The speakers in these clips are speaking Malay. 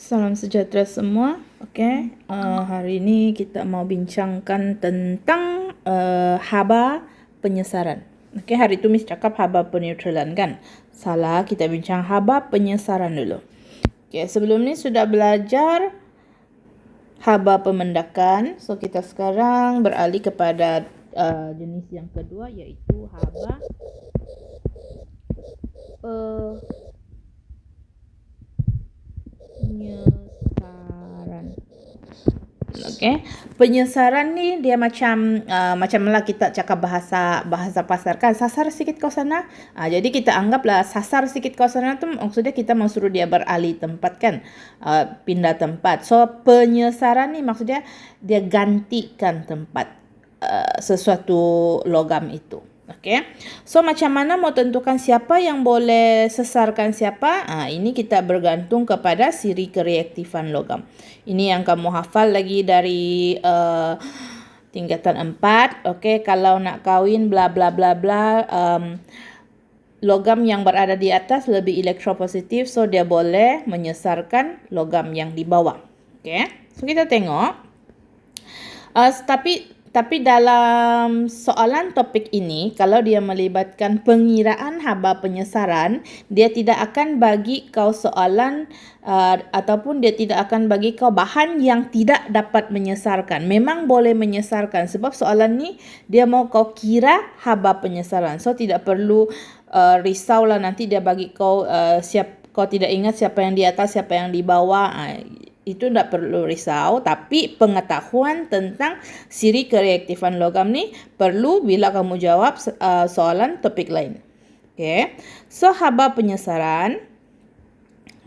Salam sejahtera semua. Hari ini kita mau bincangkan tentang haba penyesaran. Hari itu Miss cakap haba peneutralan kan? Salah, kita bincang haba penyesaran dulu. Sebelum ni sudah belajar haba pemendakan. So kita sekarang beralih kepada jenis yang kedua, iaitu haba penyesaran. Penyesaran ni dia macam lah kita cakap bahasa pasar kan, sasar sikit kau sana. Jadi kita anggaplah sasar sikit kau sana tu maksudnya kita mau suruh dia beralih tempat kan, pindah tempat. So penyesaran ni maksudnya dia gantikan tempat sesuatu logam itu. So macam mana mau tentukan siapa yang boleh sesarkan siapa? Ini kita bergantung kepada siri kereaktifan logam. Ini yang kamu hafal lagi dari tingkatan 4. Kalau nak kahwin bla bla bla bla, logam yang berada di atas lebih elektropositif, so dia boleh menyesarkan logam yang di bawah. So kita tengok. Tapi dalam soalan topik ini, kalau dia melibatkan pengiraan haba penyesaran, dia tidak akan bagi kau soalan ataupun dia tidak akan bagi kau bahan yang tidak dapat menyesarkan. Memang boleh menyesarkan sebab soalan ni dia mau kau kira haba penyesaran. So tidak perlu risaulah nanti dia bagi kau kau tidak ingat siapa yang di atas, siapa yang di bawah. Itu tidak perlu risau, tapi pengetahuan tentang siri kereaktifan logam ni perlu bila kamu jawab soalan topik lain. So haba penyesaran,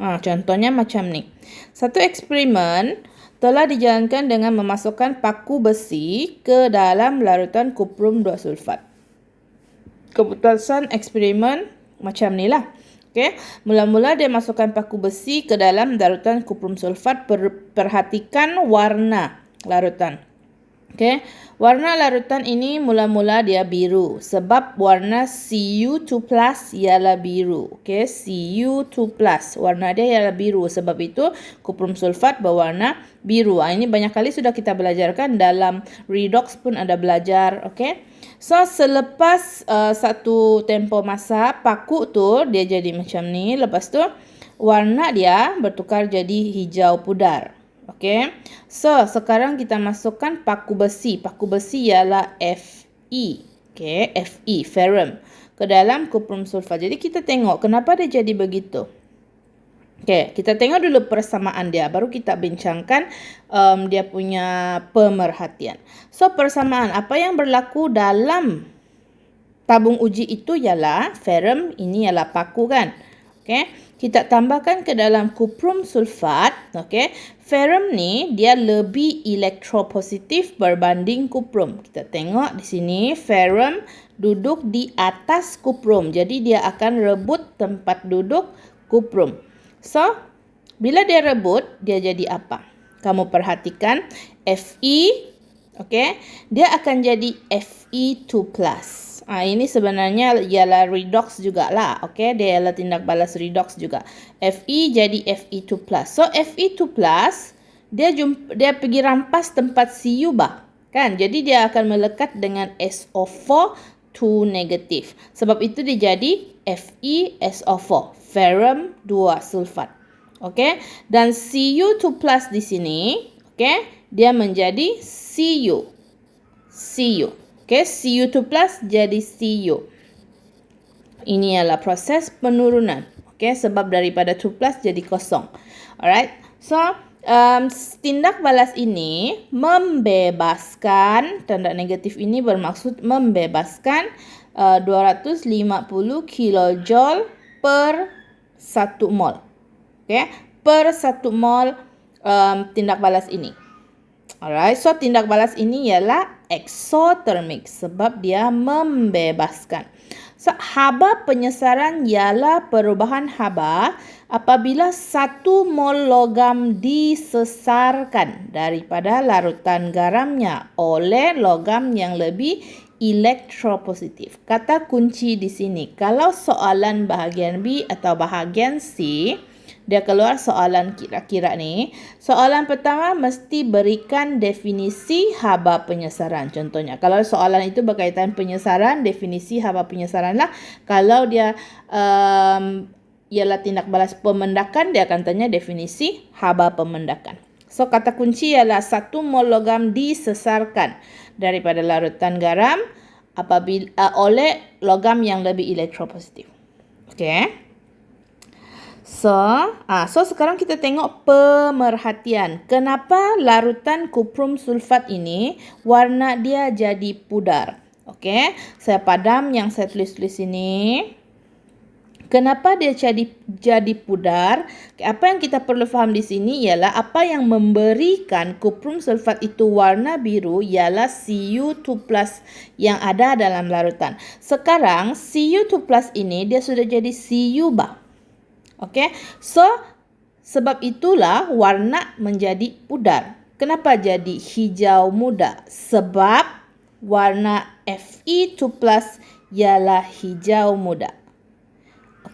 contohnya macam ni. Satu eksperimen telah dijalankan dengan memasukkan paku besi ke dalam larutan kuprum 2 sulfat. Keputusan eksperimen macam ni lah. Mula-mula dia masukkan paku besi ke dalam larutan kuprum sulfat. Perhatikan warna larutan. Warna larutan ini mula-mula dia biru sebab warna Cu2+ ialah biru. Cu2+, warna dia ialah biru, sebab itu kuprum sulfat berwarna biru. Ini banyak kali sudah kita belajarkan, dalam redox pun ada belajar. So selepas satu tempoh masa, paku tu dia jadi macam ni. Lepas tu warna dia bertukar jadi hijau pudar. So sekarang kita masukkan paku besi. Paku besi ialah Fe. Fe, ferrum, ke dalam kuprum sulfat. Jadi kita tengok kenapa dia jadi begitu. Kita tengok dulu persamaan dia, baru kita bincangkan dia punya pemerhatian. So persamaan apa yang berlaku dalam tabung uji itu ialah ferrum, ini ialah paku kan. Kita tambahkan ke dalam kuprum sulfat. Ferrum ni dia lebih elektropositif berbanding kuprum. Kita tengok di sini ferrum duduk di atas kuprum, jadi dia akan rebut tempat duduk kuprum. So, bila dia rebut, dia jadi apa? Kamu perhatikan Fe, dia akan jadi Fe2+. Ini sebenarnya ialah redox jugalah. Dia ialah tindak balas redox juga. Fe jadi Fe2+. So, Fe2+, dia pergi rampas tempat Cu kan? Jadi dia akan melekat dengan SO4 2 negatif. Sebab itu dia jadi FeSO4, ferrum 2 sulfat. Dan Cu2+ di sini, dia menjadi Cu. Cu2+ jadi Cu. Ini adalah proses penurunan. Sebab daripada 2+ jadi kosong. Alright. So, tindak balas ini membebaskan, tanda negatif ini bermaksud membebaskan 250 kilojoule per 1 mol. Per 1 mol tindak balas ini. Alright, so tindak balas ini ialah exothermic sebab dia membebaskan. So, haba penyesaran ialah perubahan haba apabila 1 mol logam disesarkan daripada larutan garamnya oleh logam yang lebih elektropositif. Kata kunci di sini, kalau soalan bahagian B atau bahagian C, dia keluar soalan kira-kira ni. Soalan pertama mesti berikan definisi haba penyesaran. Contohnya, kalau soalan itu berkaitan penyesaran, definisi haba penyesaran lah. Kalau dia ialah tindak balas pemendakan, dia akan tanya definisi haba pemendakan. So, kata kunci ialah 1 mol logam disesarkan daripada larutan garam apabila oleh logam yang lebih elektropositif. Okey. So sekarang kita tengok pemerhatian. Kenapa larutan kuprum sulfat ini warna dia jadi pudar? Okey, saya padam yang saya tulis ini. Kenapa dia jadi pudar? Apa yang kita perlu faham di sini ialah apa yang memberikan kuprum sulfat itu warna biru ialah Cu2+ yang ada dalam larutan. Sekarang Cu2+ ini dia sudah jadi Cu bah. Okey. So sebab itulah warna menjadi pudar. Kenapa jadi hijau muda? Sebab warna Fe2+ ialah hijau muda.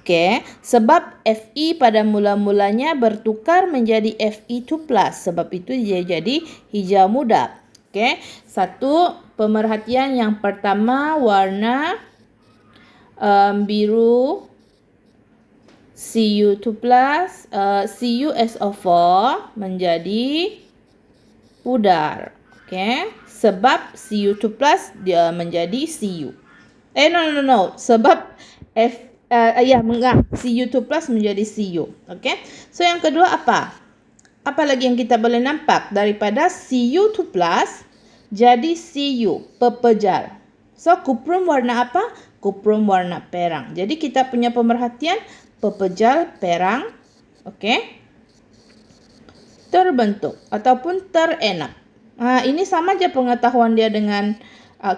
Okey, sebab Fe pada mula-mulanya bertukar menjadi Fe2+. Sebab itu dia jadi hijau muda. Okey, satu pemerhatian yang pertama warna biru Cu2+, CuSO4 menjadi pudar. Okey, sebab Cu2+ dia menjadi Cu. No. Sebab Cu2+ menjadi Cu. Okey. So yang kedua apa? Apa lagi yang kita boleh nampak? Daripada Cu2+ jadi Cu, pepejal. So kuprum warna apa? Kuprum warna perang. Jadi kita punya pemerhatian pepejal perang, okey, terbentuk ataupun terenak. Ini sama je pengetahuan dia dengan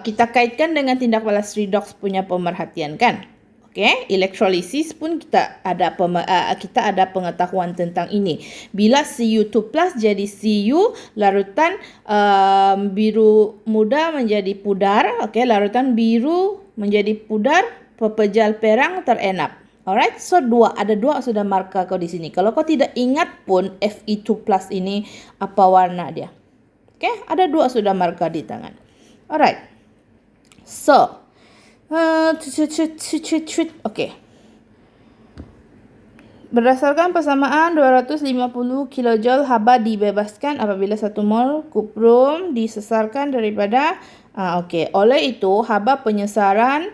kita kaitkan dengan tindak balas redox punya pemerhatian kan? Okey, elektrolisis pun kita ada pengetahuan tentang ini. Bila Cu2+ jadi Cu, larutan biru muda menjadi pudar, okey, larutan biru menjadi pudar, pepejal perang terenap. Alright, so ada dua sudah markah kau di sini. Kalau kau tidak ingat pun Fe2+ ini apa warna dia. Okey, ada 2 sudah markah di tangan. Alright. So, okey. Berdasarkan persamaan 250 kJ haba dibebaskan apabila 1 mol kuprum disesarkan daripada oleh itu haba penyesaran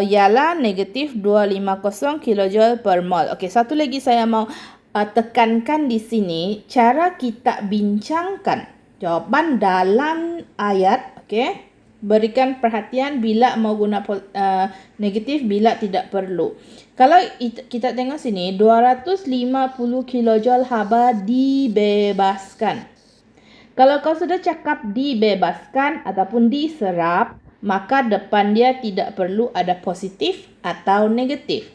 ialah negatif 250 kJ per mol. Okey, satu lagi saya mau tekankan di sini, cara kita bincangkan jawapan dalam ayat, okey. Berikan perhatian bila mau guna negatif, bila tidak perlu. Kalau kita tengok sini, 250 kJ haba dibebaskan. Kalau kau sudah cakap dibebaskan ataupun diserap, maka depan dia tidak perlu ada positif atau negatif.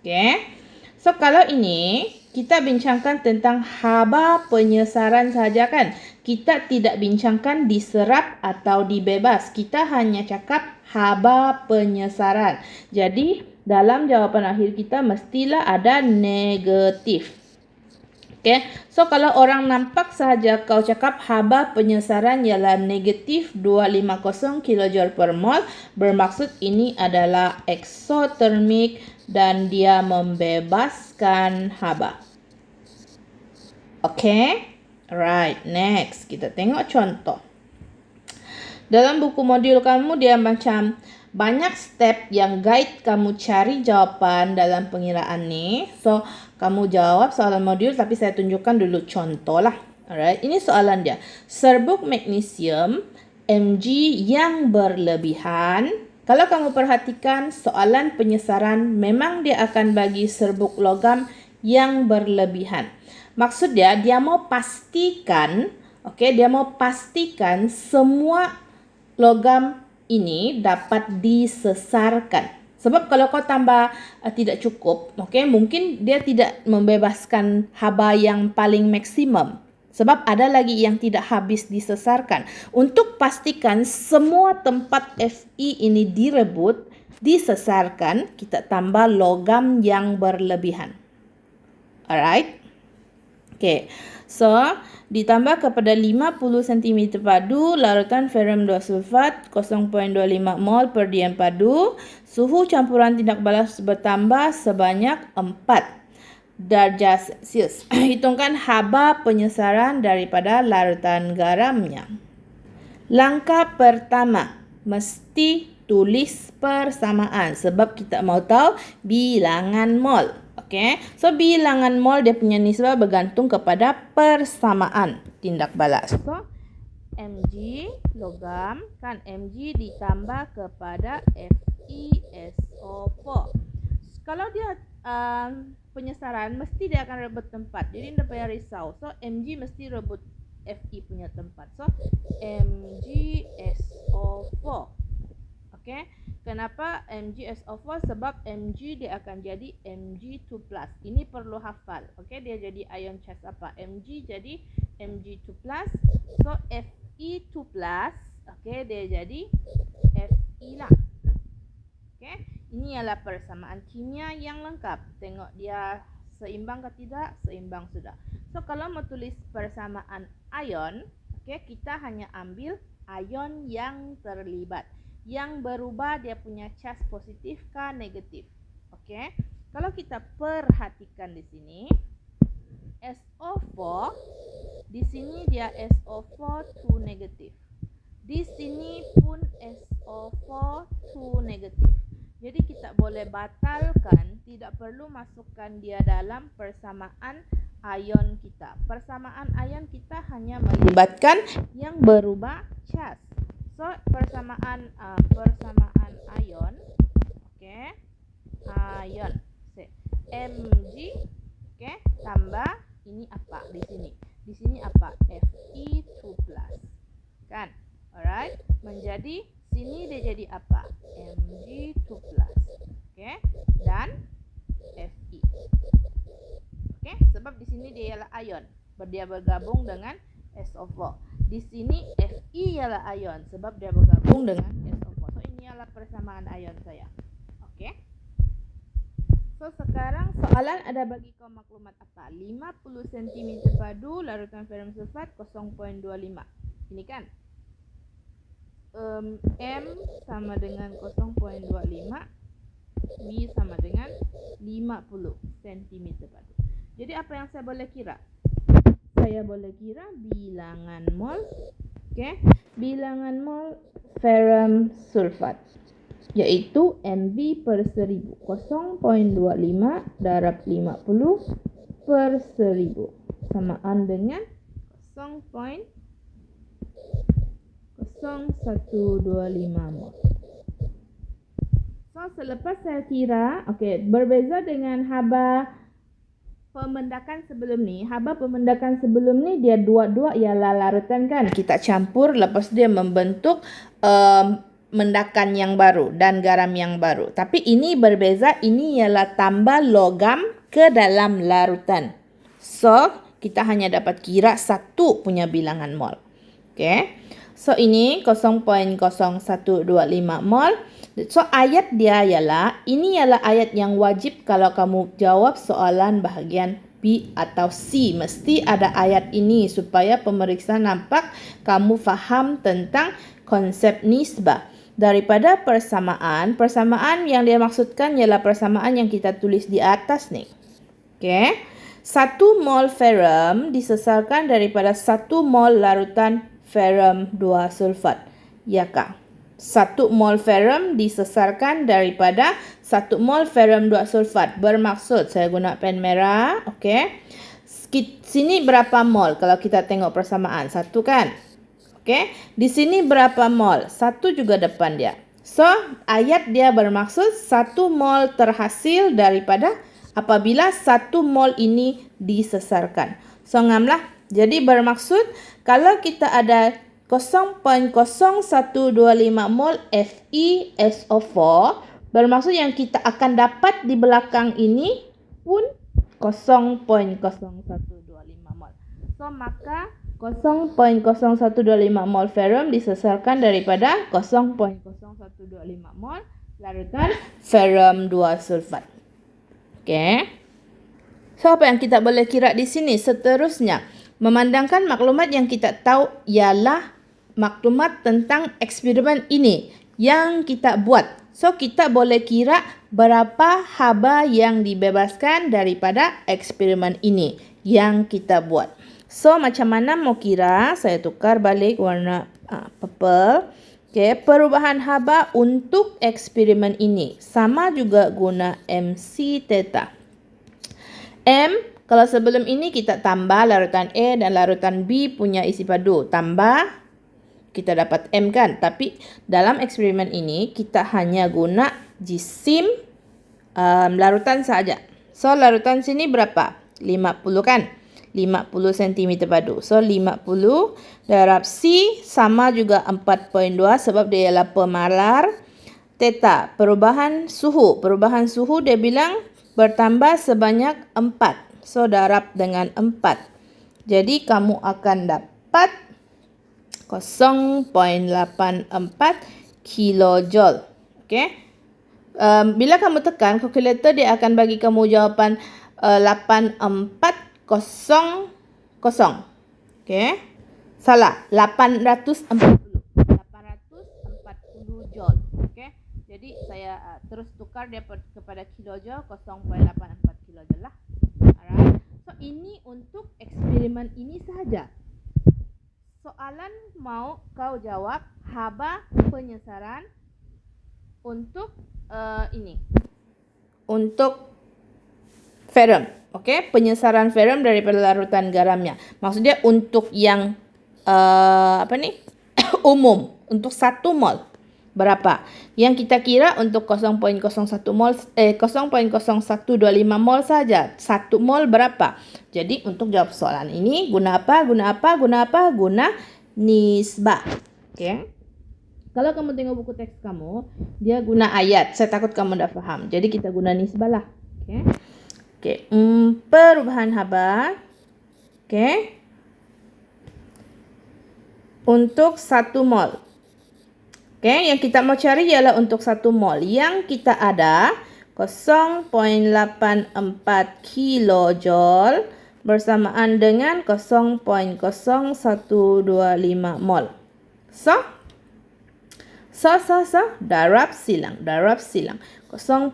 Okay. So, kalau ini kita bincangkan tentang haba penyesaran saja kan. Kita tidak bincangkan diserap atau dibebas. Kita hanya cakap haba penyesaran. Jadi, dalam jawapan akhir kita mestilah ada negatif. Okay. So, kalau orang nampak sahaja kau cakap haba penyesaran ialah negatif 250 kJ per mol, bermaksud ini adalah eksotermik dan dia membebaskan haba. Okay. Right, next. Kita tengok contoh. Dalam buku modul kamu, dia macam banyak step yang guide kamu cari jawapan dalam pengiraan ni. So, kamu jawab soalan modul tapi saya tunjukkan dulu contoh lah. Alright, ini soalan dia. Serbuk magnesium Mg yang berlebihan. Kalau kamu perhatikan soalan penyesaran, memang dia akan bagi serbuk logam yang berlebihan. Maksud dia mau pastikan, dia mau pastikan semua logam ini dapat disesarkan. Sebab kalau kau tambah tidak cukup, mungkin dia tidak membebaskan haba yang paling maksimum. Sebab ada lagi yang tidak habis disesarkan. Untuk pastikan semua tempat Fe ini direbut, disesarkan, kita tambah logam yang berlebihan. Alright. Okay. So, ditambah kepada 50 cm padu larutan ferrum 2 sulfat 0.25 mol per diam padu, suhu campuran tindak balas bertambah sebanyak 4 darjah Celsius. Hitungkan haba penyesaran daripada larutan garamnya. Langkah pertama, mesti tulis persamaan sebab kita mau tahu bilangan mol. Okay, so bilangan mol dia punya nisbah bergantung kepada persamaan tindak balas. So Mg logam kan Mg ditambah kepada FeSO4. Kalau dia penyesaran mesti dia akan rebut tempat. Jadi tidak payah risau. So Mg mesti rebut Fe punya tempat. So MgSO4. Okay. Kenapa MgSO4? Sebab Mg dia akan jadi Mg2+. Ini perlu hafal. Okay. Dia jadi ion charge apa? Mg jadi Mg2+. So Fe2+. Okay. Dia jadi Fe lah. Okay. Ini adalah persamaan kimia yang lengkap. Tengok dia seimbang ke tidak? Seimbang sudah. So kalau mau tulis persamaan ion, okay, kita hanya ambil ion yang terlibat. Yang berubah dia punya charge positif ke negatif. Okay. Kalau kita perhatikan di sini, SO4, di sini dia SO4 2 negatif. Di sini pun SO4 2 negatif. Jadi kita boleh batalkan, tidak perlu masukkan dia dalam persamaan ion kita. Persamaan ion kita hanya melibatkan yang berubah charge. So persamaan ion, okay, ion Mg, okay, tambah ini apa di sini? Di sini apa? Fe2+, kan? Alright, menjadi sini dia jadi apa? Mg2+, okay, dan Fe. Okay, sebab di sini dia ialah ion, dia bergabung dengan SO4. Di sini Fe ialah ion sebab dia bergabung dengan SO4. So ini adalah persamaan ion saya. Okey. So sekarang soalan ada bagi kau maklumat apa? 50 cm padu larutan ferrum sulfat 0.25. Ini kan? M sama dengan 0.25, V sama dengan 50 cm padu. Jadi apa yang saya boleh kira? Saya boleh kira bilangan mol, okay, bilangan mol ferrum sulfat yaitu Mv per 1000, 0.25 darab 50 per 1000 samaan dengan 0.0125 mol. So selepas saya kira, okay, berbeza dengan haba pemendakan sebelum ni. Haba pemendakan sebelum ni dia dua-dua ialah larutan kan. Kita campur lepas dia membentuk mendakan yang baru dan garam yang baru. Tapi ini berbeza, ini ialah tambah logam ke dalam larutan. So kita hanya dapat kira satu punya bilangan mol. Okay. So ini 0.0125 mol. So ayat dia ialah, ini ialah ayat yang wajib kalau kamu jawab soalan bahagian B atau C. Mesti ada ayat ini supaya pemeriksa nampak kamu faham tentang konsep nisbah. Daripada persamaan yang dia maksudkan ialah persamaan yang kita tulis di atas ni. Okay. 1 mol ferrum disesarkan daripada 1 mol larutan ferrum 2 sulfat. Ya kah? 1 mol ferrum disesarkan daripada 1 mol ferrum 2 sulfat. Bermaksud, saya guna pen merah. Okay. Sini berapa mol kalau kita tengok persamaan? 1 kan? Okay. Di sini berapa mol? 1 juga depan dia. So, ayat dia bermaksud 1 mol terhasil daripada apabila 1 mol ini disesarkan. So, ngamlah. Jadi bermaksud kalau kita ada 0.0125 mol FeSO4, bermaksud yang kita akan dapat di belakang ini pun 0.0125 mol. So maka 0.0125 mol ferrum disesarkan daripada 0.0125 mol larutan ferrum 2 sulfat. Okay. So, apa yang kita boleh kira di sini? Seterusnya, memandangkan maklumat yang kita tahu ialah maklumat tentang eksperimen ini yang kita buat. So, kita boleh kira berapa haba yang dibebaskan daripada eksperimen ini yang kita buat. So, macam mana mau kira? Saya tukar balik warna purple. Okay, perubahan haba untuk eksperimen ini sama juga guna MC theta. M, kalau sebelum ini kita tambah larutan A dan larutan B punya isi padu. Tambah, kita dapat M kan. Tapi dalam eksperimen ini, kita hanya guna jisim larutan saja. So, larutan sini berapa? 50 kan? 50 cm padu. So, 50 darab C sama juga 4.2 sebab dia ialah pemalar. Theta, perubahan suhu. Perubahan suhu dia bilang bertambah sebanyak 4. So, darab dengan 4. Jadi, kamu akan dapat 0.84 kilojoule. Okay? Bila kamu tekan, kalkulator dia akan bagi kamu jawapan 8400. Okay? Salah. 840 joule. Okay? Jadi saya terus tukar dia kepada kilojoule, 0.84 kilojoule lah. Alright. So ini untuk eksperimen ini sahaja. Soalan mau kau jawab haba penyesaran untuk ini. Untuk ferrum. Okey, penyesaran ferrum daripada larutan garamnya. Maksudnya untuk yang umum, untuk 1 mol. Berapa? Yang kita kira untuk 0.01 mol 0.0125 mol saja. 1 mol berapa? Jadi untuk jawab soalan ini guna apa? Guna nisbah. Okey. Kalau kamu tengok buku teks kamu, dia guna ayat. Saya takut kamu tak faham. Jadi kita guna nisbah lah. Okey. Okey, perubahan haba. Okey. Untuk 1 mol. Okey, yang kita mau cari ialah untuk 1 mol. Yang kita ada 0.84 kilojoule bersamaan dengan 0.0125 mol. So, darab silang. 0.0125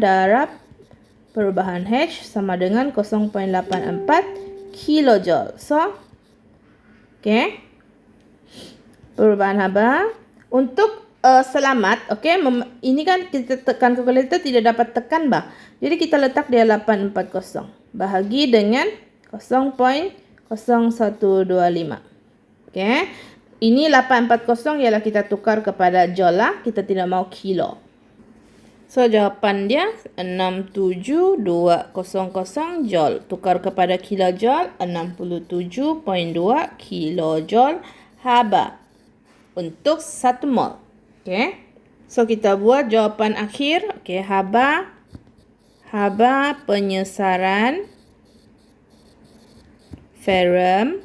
darab perubahan H sama dengan 0.84 kilojoule. So, okey. Perubahan haba untuk selamat, okey. Ini kan kita tekan kalkulator tidak dapat tekan bah. Jadi kita letak dia 840 bahagi dengan 0.0125. Okey. Ini 840 ialah kita tukar kepada joule lah. Kita tidak mau kilo. So, jawapan dia 67200 joule. Tukar kepada kilojoule, 67.2 kilojoule haba untuk 1 mol. Okay. So, kita buat jawapan akhir. Okay, haba penyesaran ferrum.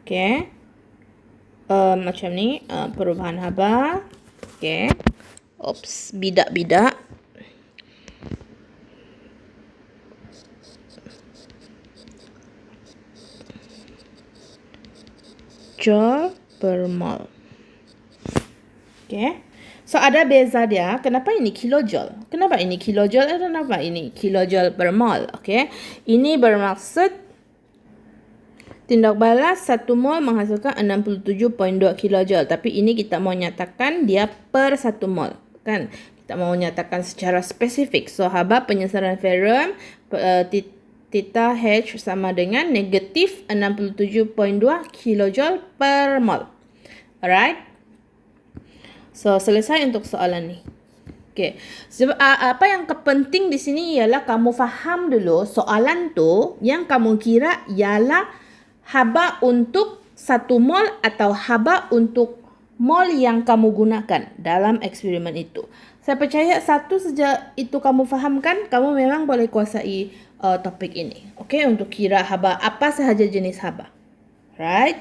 Okay. Macam ni. Perubahan haba. Okay. Oops, bidak-bidak. Joule per mol. Okay. So, ada beza dia. Kenapa ini kilojoule? Kenapa ini kilojoule? Kenapa ini kilojoule per mol? Okay. Ini bermaksud tindak balas 1 mol menghasilkan 67.2 kilojoule. Tapi ini kita mau nyatakan dia per 1 mol. Kan? Kita mau nyatakan secara spesifik. So, haba penyesaran ferrum theta H sama dengan negatif 67.2 kilojoule per mol. Alright. So, selesai untuk soalan ni. Okay. Sebab apa yang penting di sini ialah kamu faham dulu soalan tu yang kamu kira ialah haba untuk 1 mol atau haba untuk mol yang kamu gunakan dalam eksperimen itu. Saya percaya satu saja itu kamu fahamkan, kamu memang boleh kuasai topik ini. Okey, untuk kira haba apa sahaja jenis haba. Right?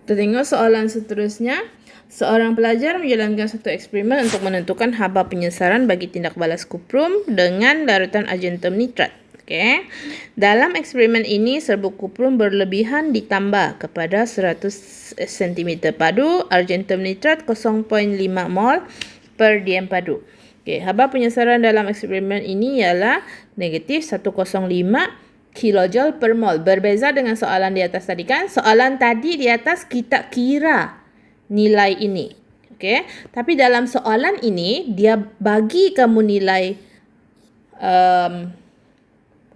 Kita tengok soalan seterusnya. Seorang pelajar menjalankan satu eksperimen untuk menentukan haba penyesaran bagi tindak balas kuprum dengan larutan argentum nitrat. Okay. Dalam eksperimen ini, serbuk kuprum berlebihan ditambah kepada 100 cm padu argentum nitrat 0.5 mol per dm padu. Okay. Haba penyesaran dalam eksperimen ini ialah negatif 105 kilojoule per mol. Berbeza dengan soalan di atas tadi kan. Soalan tadi di atas kita kira nilai ini. Okay. Tapi dalam soalan ini, dia bagi kamu nilai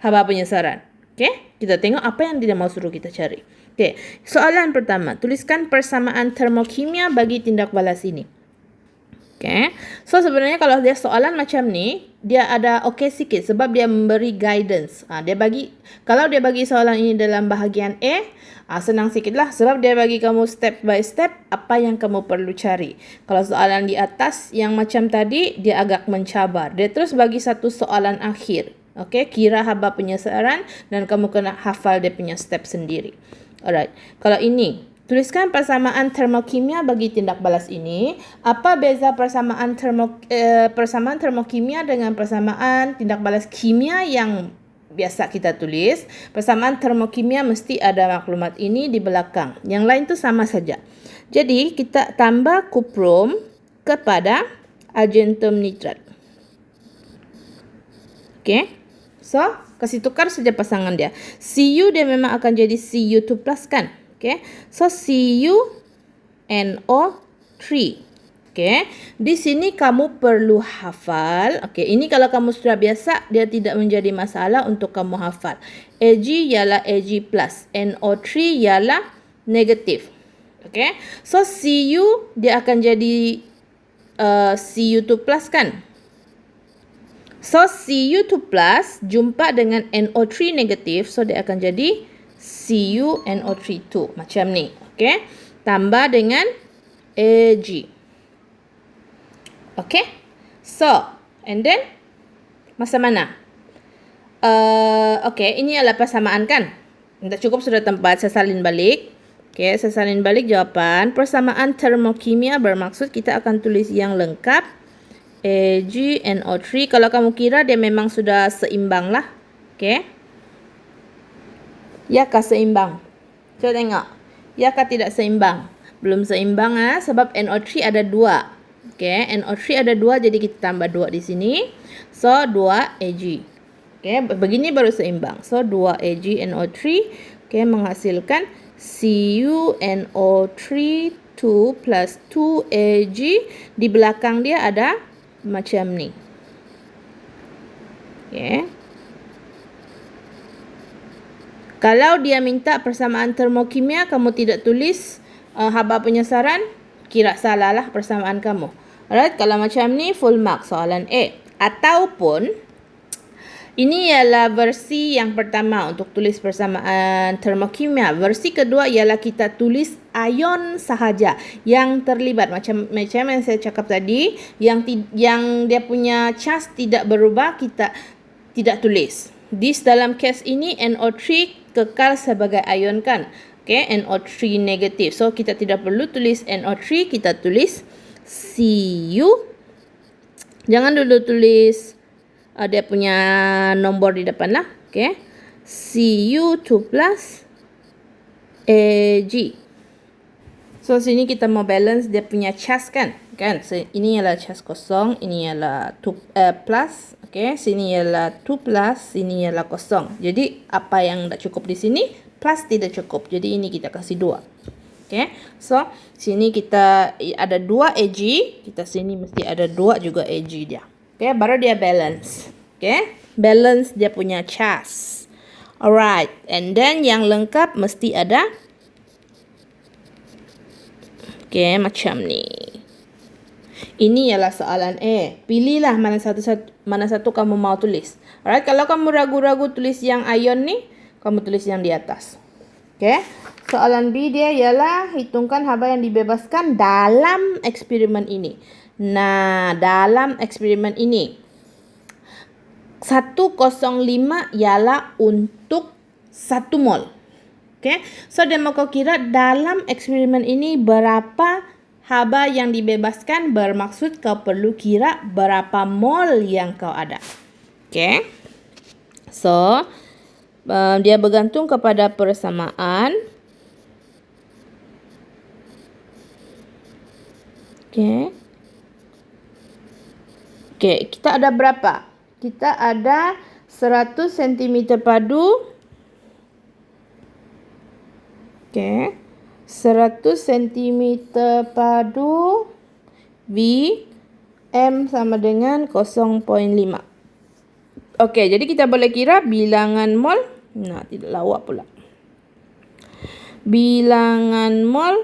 haba penyesaran. Okay. Kita tengok apa yang dia mau suruh kita cari. Okay. Soalan pertama. Tuliskan persamaan termokimia bagi tindak balas ini. Okay. So sebenarnya kalau dia soalan macam ni, dia ada okey sikit sebab dia memberi guidance. Kalau dia bagi soalan ini dalam bahagian A, senang sikitlah sebab dia bagi kamu step by step apa yang kamu perlu cari. Kalau soalan di atas yang macam tadi, dia agak mencabar. Dia terus bagi satu soalan akhir. Okay, kira haba penyesaran dan kamu kena hafal dia punya step sendiri. Alright. Kalau ini, tuliskan persamaan termokimia bagi tindak balas ini. Apa beza persamaan termokimia dengan persamaan tindak balas kimia yang biasa kita tulis? Persamaan termokimia mesti ada maklumat ini di belakang. Yang lain tu sama saja. Jadi, kita tambah kuprum kepada argentum nitrat. Okay. So, kasih tukar saja pasangan dia. Cu dia memang akan jadi Cu2+ kan? Okay. So, CuNO3. Okay. Di sini kamu perlu hafal. Okay. Ini kalau kamu sudah biasa, dia tidak menjadi masalah untuk kamu hafal. Ag ialah Ag+. NO3 ialah negatif. Okay. So, Cu dia akan jadi Cu2+ kan? So, Cu2+ jumpa dengan NO3 negatif. So, dia akan jadi CuNO3 macam ni. Okay. Tambah dengan Ag. Okay. So, and then, masa mana? Okay, ini adalah persamaan kan? Tak cukup sudah tempat, saya salin balik. Okay, saya salin balik jawapan. Persamaan termokimia bermaksud kita akan tulis yang lengkap. AgNO3. Kalau kamu kira dia memang sudah seimbang lah. Okay. Ya kah seimbang? Coba tengok. Ya kah tidak seimbang? Belum seimbang sebab NO3 ada 2. Okay. NO3 ada 2 jadi kita tambah 2 di sini. So 2 Ag. Okay. Begini baru seimbang. So 2 AgNO3 okay, menghasilkan CuNO3 2 plus 2 Ag. Di belakang dia ada macam ni. Okay. Kalau dia minta persamaan termokimia, kamu tidak tulis haba penyesaran, kira salah lah persamaan kamu. Alright, kalau macam ni full mark soalan A. Ataupun ini ialah versi yang pertama untuk tulis persamaan termokimia. Versi kedua ialah kita tulis ion sahaja yang terlibat. Macam yang saya cakap tadi, yang dia punya charge tidak berubah, kita tidak tulis. Dalam case ini NO3 kekal sebagai ion kan. Okay, NO3 negatif. So kita tidak perlu tulis NO3, kita tulis Cu. Jangan dulu tulis dia punya nombor di depan lah. Okay. Cu2+ Ag. So sini kita mau balance dia punya charge kan. So, ini ialah charge kosong, ini ialah 2 plus. Okay. Sini ialah 2 plus, sini ialah kosong. Jadi apa yang tak cukup di sini, plus tidak cukup. Jadi ini kita kasih 2. Okay. So sini kita ada 2 Ag, kita sini mesti ada 2 juga Ag dia. Okay, baru dia balance. Okay, balance dia punya charge. Alright, and then yang lengkap mesti ada. Okay, macam ni. Ini ialah soalan A. Pilihlah mana satu kamu mau tulis. Alright, kalau kamu ragu-ragu tulis yang ion ni, kamu tulis yang di atas. Okay, soalan B dia ialah hitungkan haba yang dibebaskan dalam eksperimen ini. Nah, dalam eksperimen ini 105 ialah untuk 1 mol. Okay. So dia mau kau kira dalam eksperimen ini berapa haba yang dibebaskan bermaksud kau perlu kira berapa mol yang kau ada. Okay. So, dia bergantung kepada persamaan. Okay. Okay, kita ada berapa? Kita ada 100 cm padu. Okay. 100 cm padu V M sama dengan 0.5. Okey, jadi kita boleh kira bilangan mol. Nah, tidak lawak pula. Bilangan mol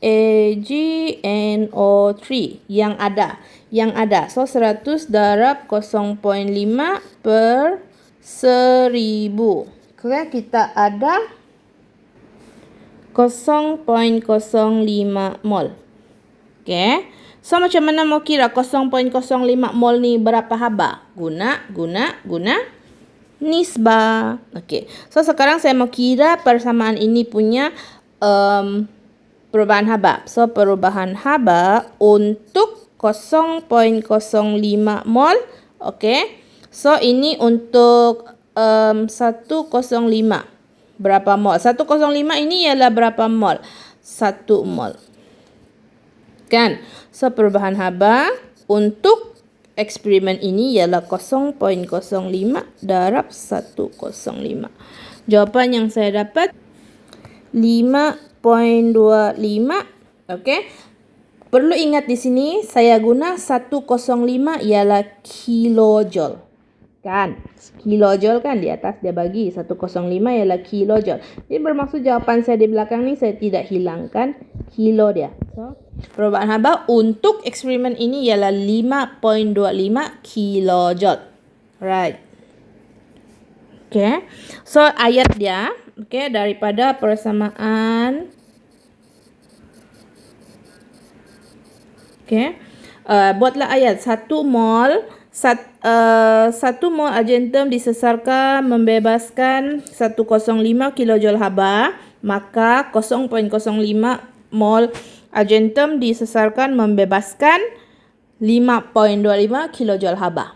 AgNO3 yang ada. So 100 darab 0.5 per 1000. Okay, kita ada 0.05 mol. Okay. So macam mana mau kira 0.05 mol ni berapa haba? Guna nisbah. Okay. So sekarang saya mau kira persamaan ini punya perubahan haba. So perubahan haba untuk 0.05 mol. Okay. So ini untuk 105. Berapa mol? 105 ini ialah berapa mol? 1 mol. Kan? So, perubahan haba untuk eksperimen ini ialah 0.05 darab 105. Jawapan yang saya dapat 5.25. Okey. Perlu ingat di sini saya guna 105 ialah kilojoule. Kan? Kilojoule kan di atas dia bagi 105 ialah kilojoule. Jadi bermaksud jawapan saya di belakang ni saya tidak hilangkan kilo dia. So, perubahan haba untuk eksperimen ini ialah 5.25 kilojoule. Right. Okay. So ayat dia, okay, daripada persamaan. Okay. Buatlah ayat 1 mol. 1 mol argentum disesarkan membebaskan 105 kilojoule haba, maka 0.05 mol argentum disesarkan membebaskan 5.25 kilojoule haba.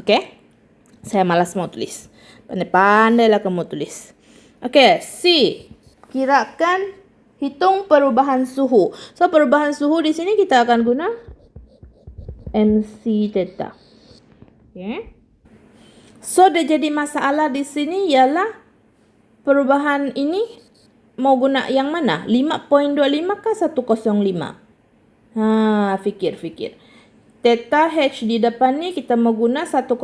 Okey? Saya malas mau tulis. Pandai-pandailah kamu tulis. Okey, C. Kirakan hitung perubahan suhu. So perubahan suhu di sini kita akan guna MC theta. Okay. So, dia jadi masalah di sini ialah perubahan ini mau guna yang mana? 5.25 kah 105? Fikir. Theta H di depan ni kita mau guna 105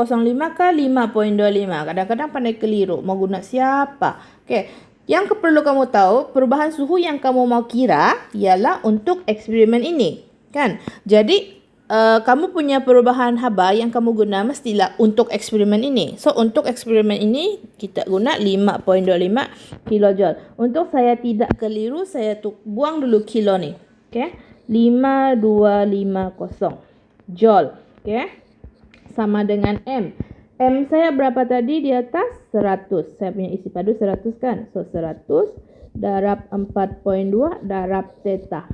kah 5.25? Kadang-kadang pandai keliru. Mau guna siapa? Okay. Yang perlu kamu tahu, perubahan suhu yang kamu mau kira ialah untuk eksperimen ini. Kan? Jadi, kamu punya perubahan haba yang kamu guna mestilah untuk eksperimen ini. So, untuk eksperimen ini, kita guna 5.25 kilojoule. Untuk saya tidak keliru, saya buang dulu kilo ni. Okay? 5250 joule. Okay? Sama dengan M. M saya berapa tadi di atas? 100. Saya punya isi padu 100 kan? So, 100 darab 4.2 darab theta.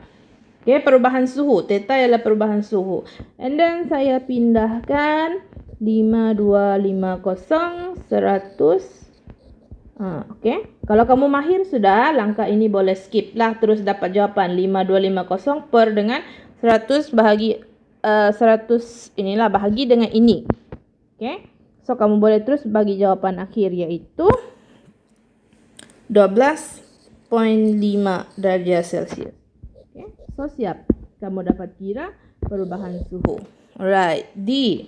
Okay, perubahan suhu. Theta ialah perubahan suhu. And then saya pindahkan 5250 100. Okay. Kalau kamu mahir sudah, langkah ini boleh skip lah. Terus dapat jawapan 5250 per dengan 100 bahagi 100 inilah bahagi dengan ini. Okay. So, kamu boleh terus bagi jawapan akhir iaitu 12.5 darjah Celsius. Okay. So, siap. Kamu dapat kira perubahan suhu. Alright. D.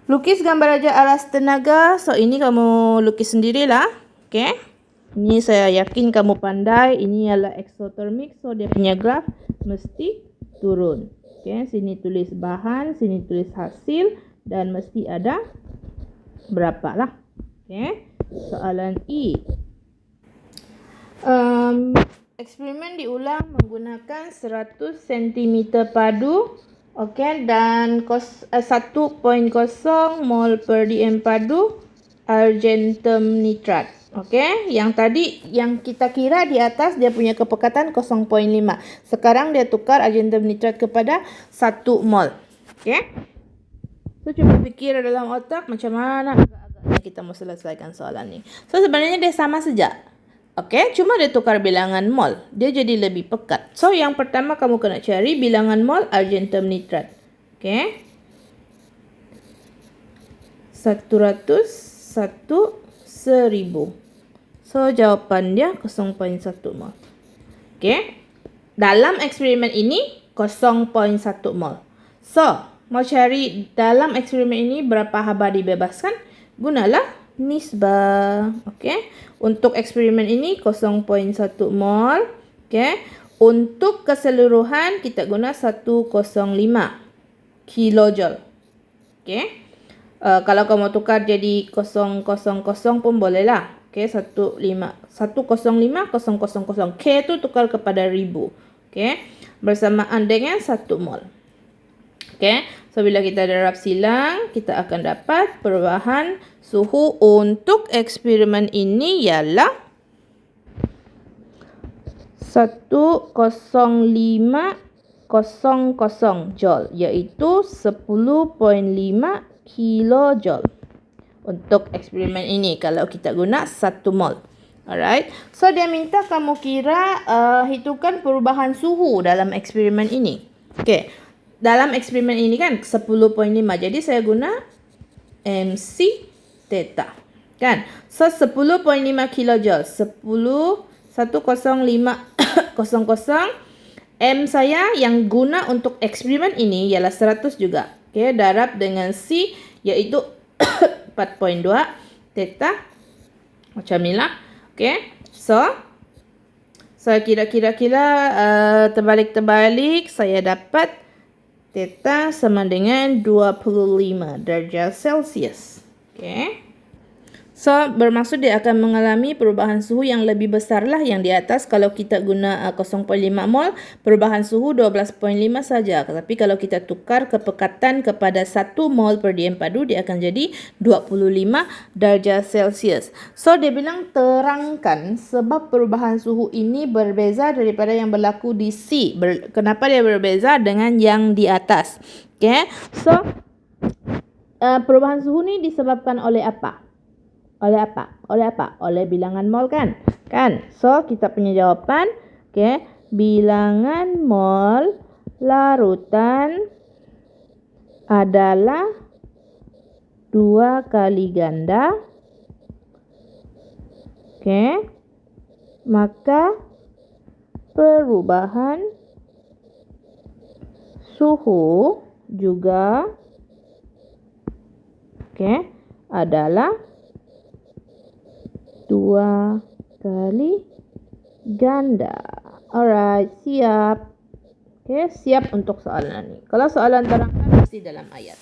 Lukis gambar raja alas tenaga. So, ini kamu lukis sendirilah. Okay. Ini saya yakin kamu pandai. Ini adalah exothermic. So, dia punya graf mesti turun. Okay. Sini tulis bahan. Sini tulis hasil. Dan mesti ada berapa lah. Okay. Soalan E. Eksperimen diulang menggunakan 100 cm padu, okay, dan 1.0 mol per dm padu argentum nitrat. Oke, yang tadi yang kita kira di atas dia punya kepekatan 0.5. Sekarang dia tukar argentum nitrat kepada 1 mol. Oke. So cuba fikir dalam otak macam mana agak-agaknya kita mau selesaikan soalan ni. So sebenarnya dia sama saja. Oke, cuma dia tukar bilangan mol. Dia jadi lebih pekat. So yang pertama kamu kena cari bilangan mol argentum nitrat. Oke. 100, 1, 1000. So, jawapan dia 0.1 mol. Okey. Dalam eksperimen ini, 0.1 mol. So, mau cari dalam eksperimen ini berapa haba dibebaskan? Gunalah nisbah. Okey. Untuk eksperimen ini, 0.1 mol. Okey. Untuk keseluruhan, kita guna 105 kilojoule. Okey. Kalau kamu tukar jadi 000 pun bolehlah. Okey, 105,000. K tu tukar kepada 1000. Okey, bersamaan dengan 1 mol. Okey, so bila kita darab silang, kita akan dapat perubahan suhu untuk eksperimen ini ialah 105,000 joule, iaitu 10.5 kilojoule. Untuk eksperimen ini kalau kita guna 1 mol. Alright. So dia minta kamu kira hitungkan perubahan suhu dalam eksperimen ini. Okey. Dalam eksperimen ini kan 10.5. Jadi saya guna MC theta. Kan? So 10.5 kilojoule. 105,000 M saya yang guna untuk eksperimen ini ialah 100 juga. Okey, darab dengan C iaitu 4.2 theta macam ni lah. Okay. So saya kira-kira terbalik-terbalik, saya dapat theta sama dengan 25 darjah Celsius. Okay. So bermaksud dia akan mengalami perubahan suhu yang lebih besar lah yang di atas. Kalau kita guna 0.5 mol, perubahan suhu 12.5 saja. Tapi kalau kita tukar kepekatan kepada 1 mol per dm padu, dia akan jadi 25 darjah Celsius. So dia bilang terangkan sebab perubahan suhu ini berbeza daripada yang berlaku di C. Kenapa dia berbeza dengan yang di atas? Okay. So perubahan suhu ni disebabkan oleh apa? Oleh bilangan mol kan? So, kita punya jawapan, okay, bilangan mol larutan adalah 2 kali ganda. Okay. Maka perubahan suhu juga adalah 2 kali ganda. Alright, siap. Okay, siap untuk soalan ini. Kalau soalan terangkan mesti dalam ayat.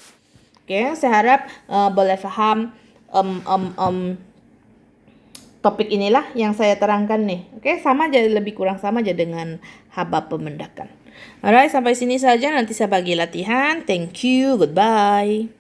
Okay, saya harap boleh faham topik inilah yang saya terangkan nih. Okay, sama aja, lebih kurang sama aja dengan haba pemendakan. Alright, sampai sini saja. Nanti saya bagi latihan. Thank you. Goodbye.